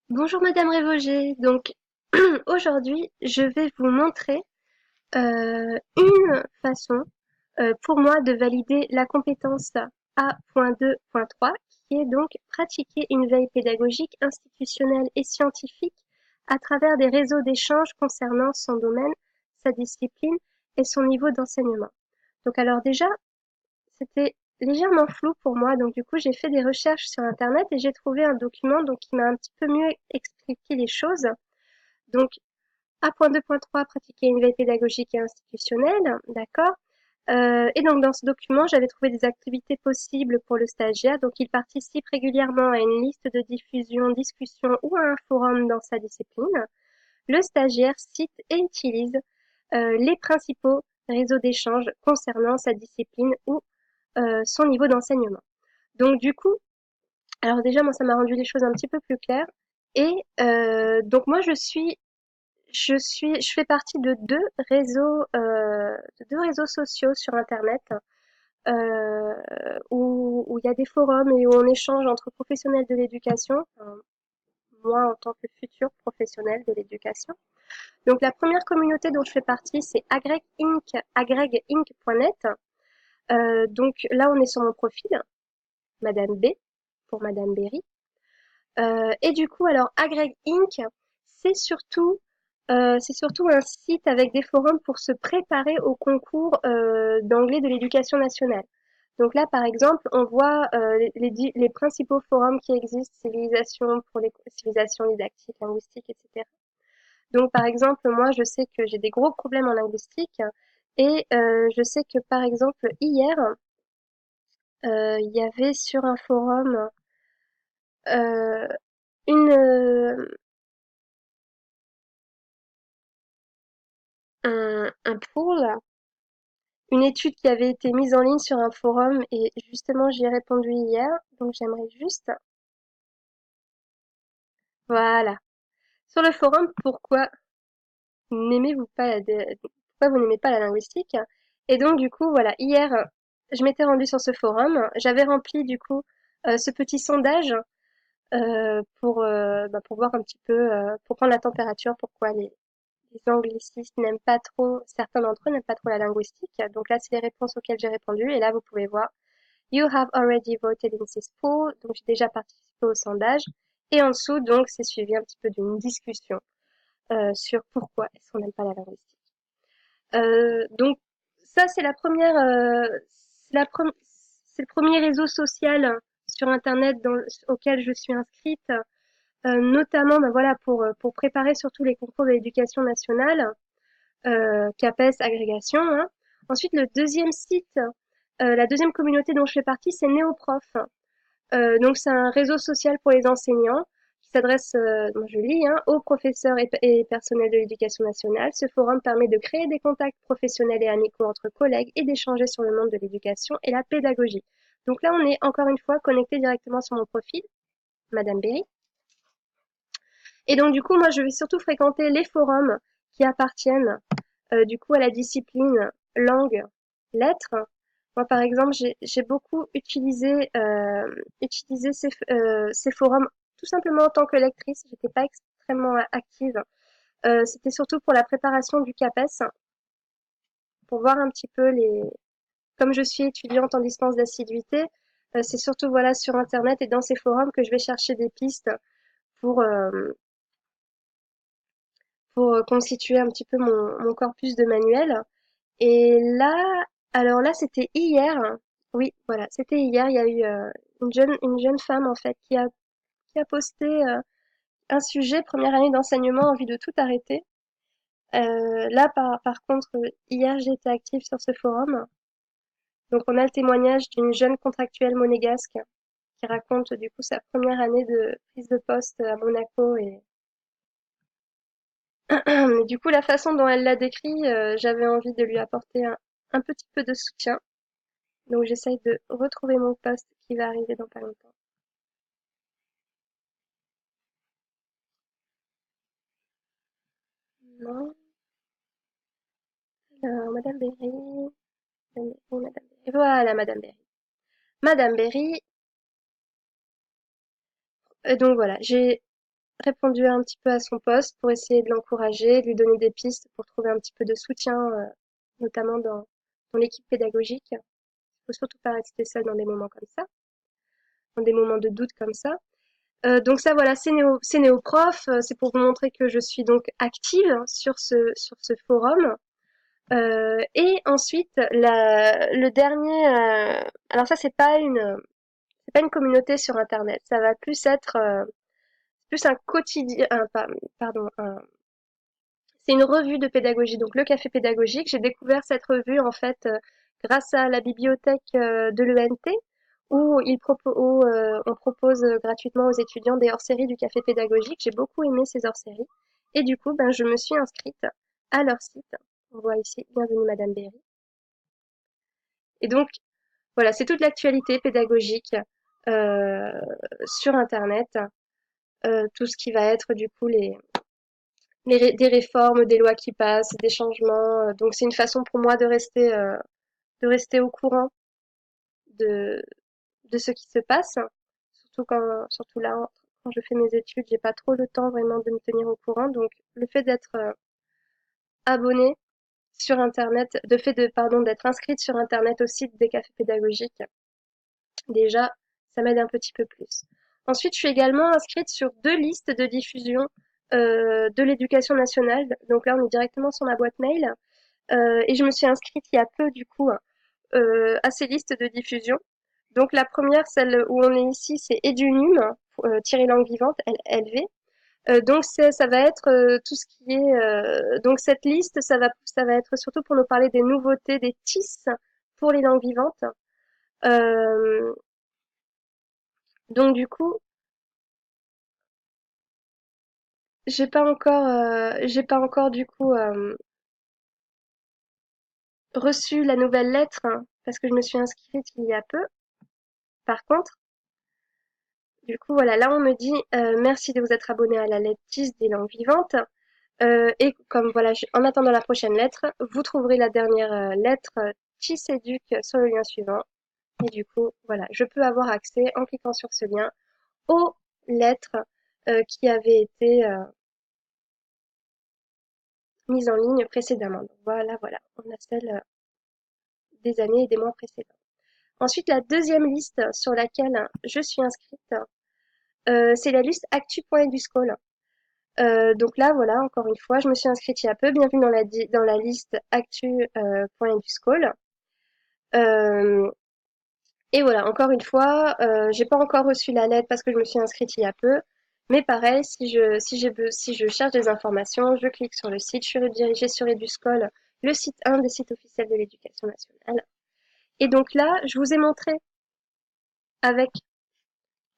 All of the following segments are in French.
Bonjour Madame Révogé. Donc aujourd'hui, je vais vous montrer une façon pour moi de valider la compétence A.2.3 qui est donc pratiquer une veille pédagogique, institutionnelle et scientifique à travers des réseaux d'échanges concernant son domaine, sa discipline et son niveau d'enseignement. Donc alors déjà, c'était légèrement flou pour moi, donc du coup j'ai fait des recherches sur internet et j'ai trouvé un document donc qui m'a un petit peu mieux expliqué les choses. Donc A.2.3, pratiquer une veille pédagogique et institutionnelle, d'accord. Et donc dans ce document, j'avais trouvé des activités possibles pour le stagiaire. Donc il participe régulièrement à une liste de diffusion, discussion ou à un forum dans sa discipline. Le stagiaire cite et utilise les principaux réseaux d'échange concernant sa discipline ou son niveau d'enseignement. Donc du coup, alors déjà moi ça m'a rendu les choses un petit peu plus claires. Et donc moi je fais partie de deux réseaux sociaux sur Internet où il y a des forums et où on échange entre professionnels de l'éducation, enfin, moi en tant que futur professionnel de l'éducation. Donc la première communauté dont je fais partie, c'est Agreg Inc, agreginc.net. Donc là, on est sur mon profil, Madame B, pour Madame Berry. Et du coup, alors Agreg Inc, c'est surtout c'est surtout un site avec des forums pour se préparer au concours d'anglais de l'éducation nationale. Donc là, par exemple, on voit les principaux forums qui existent, civilisation pour les civilisations didactiques, linguistiques, etc. Donc par exemple, moi, je sais que j'ai des gros problèmes en linguistique et je sais que par exemple hier, il y avait sur un forum euh, une un pool, une étude qui avait été mise en ligne sur un forum et justement j'y ai répondu hier. Donc j'aimerais juste, voilà, sur le forum, n'aimez-vous pas pourquoi vous n'aimez pas la linguistique? Et donc du coup voilà, hier je m'étais rendue sur ce forum, j'avais rempli du coup ce petit sondage pour voir un petit peu, pour prendre la température, pourquoi les anglicistes n'aiment pas trop, certains d'entre eux n'aiment pas trop la linguistique. Donc là, c'est les réponses auxquelles j'ai répondu. Et là, vous pouvez voir, You have already voted in this poll. Donc j'ai déjà participé au sondage. Et en dessous, donc, c'est suivi un petit peu d'une discussion sur pourquoi est-ce qu'on n'aime pas la linguistique. Donc ça, c'est le premier réseau social sur Internet auquel je suis inscrite, notamment ben voilà, pour préparer surtout les concours de l'éducation nationale, CAPES, agrégation. Hein. Ensuite, la deuxième communauté dont je fais partie, c'est Néoprof. Donc c'est un réseau social pour les enseignants qui s'adresse, je lis, hein, aux professeurs et personnels de l'éducation nationale. Ce forum permet de créer des contacts professionnels et amicaux entre collègues et d'échanger sur le monde de l'éducation et la pédagogie. Donc là, on est encore une fois connecté directement sur mon profil, Madame Berry. Et donc du coup, moi, je vais surtout fréquenter les forums qui appartiennent du coup à la discipline langue, lettres. Moi, par exemple, j'ai beaucoup utilisé ces forums tout simplement en tant que lectrice. J'étais pas extrêmement active. C'était surtout pour la préparation du CAPES, pour voir un petit peu Comme je suis étudiante en dispense d'assiduité, c'est surtout voilà sur Internet et dans ces forums que je vais chercher des pistes pour euh, pour constituer un petit peu mon corpus de manuels. Et là, alors là, c'était hier. Oui, voilà, c'était hier. Il y a eu une jeune femme en fait qui a posté un sujet première année d'enseignement, envie de tout arrêter. Là, par contre, hier, j'ai été active sur ce forum. Donc, on a le témoignage d'une jeune contractuelle monégasque qui raconte du coup sa première année de prise de poste à Monaco et du coup la façon dont elle l'a décrit, j'avais envie de lui apporter un petit peu de soutien. Donc j'essaye de retrouver mon post qui va arriver dans pas longtemps. Non. Alors, Madame Berry, Madame Berry, Madame Berry. Voilà, Madame Berry. Madame Berry. Donc voilà, j'ai répondu un petit peu à son poste pour essayer de l'encourager, de lui donner des pistes pour trouver un petit peu de soutien, notamment dans l'équipe pédagogique. Il faut surtout pas rester seul dans des moments comme ça, dans des moments de doute comme ça. Donc ça, voilà, c'est Néoprof. C'est pour vous montrer que je suis donc active sur ce forum. Et ensuite, le dernier, alors ça, c'est pas une communauté sur Internet. Ça va plus être plus un quotidien, pardon, c'est une revue de pédagogie, donc le Café pédagogique. J'ai découvert cette revue en fait grâce à la bibliothèque de l'ENT où on propose gratuitement aux étudiants des hors-séries du Café pédagogique. J'ai beaucoup aimé ces hors-séries et du coup, ben, je me suis inscrite à leur site. On voit ici, bienvenue Madame Berry. Et donc, voilà, c'est toute l'actualité pédagogique euh, sur Internet, tout ce qui va être du coup des réformes, des lois qui passent, des changements. Donc c'est une façon pour moi de rester au courant de, de ce qui se passe. Surtout là, quand je fais mes études, j'ai pas trop le temps vraiment de me tenir au courant. Donc le fait d'être abonné sur Internet, pardon, d'être inscrite sur Internet au site des cafés pédagogiques, déjà, ça m'aide un petit peu plus. Ensuite, je suis également inscrite sur 2 listes de diffusion de l'éducation nationale. Donc là, on est directement sur ma boîte mail. Et je me suis inscrite il y a peu, du coup, à ces listes de diffusion. Donc la première, celle où on est ici, c'est Edunum, langue vivante, LV. Donc ça va être tout ce qui est donc cette liste, ça va être surtout pour nous parler des nouveautés, des TIS pour les langues vivantes. Euh, donc du coup, j'ai pas encore du coup reçu la nouvelle lettre parce que je me suis inscrite il y a peu. Par contre, du coup, voilà, là on me dit merci de vous être abonné à la lettre 10 des langues vivantes. Et comme voilà, en attendant la prochaine lettre, vous trouverez la dernière lettre TIS-EDUC sur le lien suivant. Et du coup, voilà, je peux avoir accès en cliquant sur ce lien aux lettres qui avaient été mises en ligne précédemment. Donc voilà, voilà, on a celle des années et des mois précédents. Ensuite, la deuxième liste sur laquelle je suis inscrite, c'est la liste actu.eduscol. Donc là, voilà, encore une fois, je me suis inscrite il y a peu. Bienvenue dans la liste actu.eduscol. Euh, et voilà, encore une fois, j'ai pas encore reçu la lettre parce que je me suis inscrite il y a peu. Mais pareil, si je cherche des informations, je clique sur le site, je suis redirigée sur Eduscol, un des sites officiels de l'éducation nationale. Et donc là, je vous ai montré avec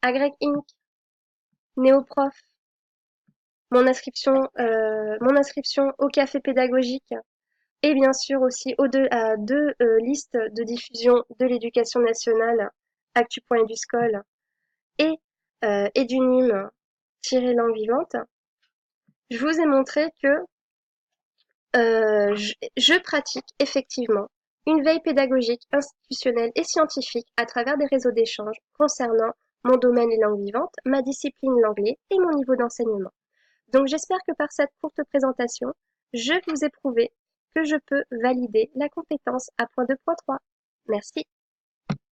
Agreg Inc, Néoprof, mon inscription au café pédagogique et bien sûr aussi à 2 listes de diffusion de l'éducation nationale, Actu.Eduscol et Edunum-langue vivante. Je vous ai montré que je pratique effectivement une veille pédagogique, institutionnelle et scientifique à travers des réseaux d'échange concernant mon domaine les langues vivantes, ma discipline l'anglais et mon niveau d'enseignement. Donc j'espère que par cette courte présentation, je vous ai prouvé que je peux valider la compétence à point 2.3. Merci.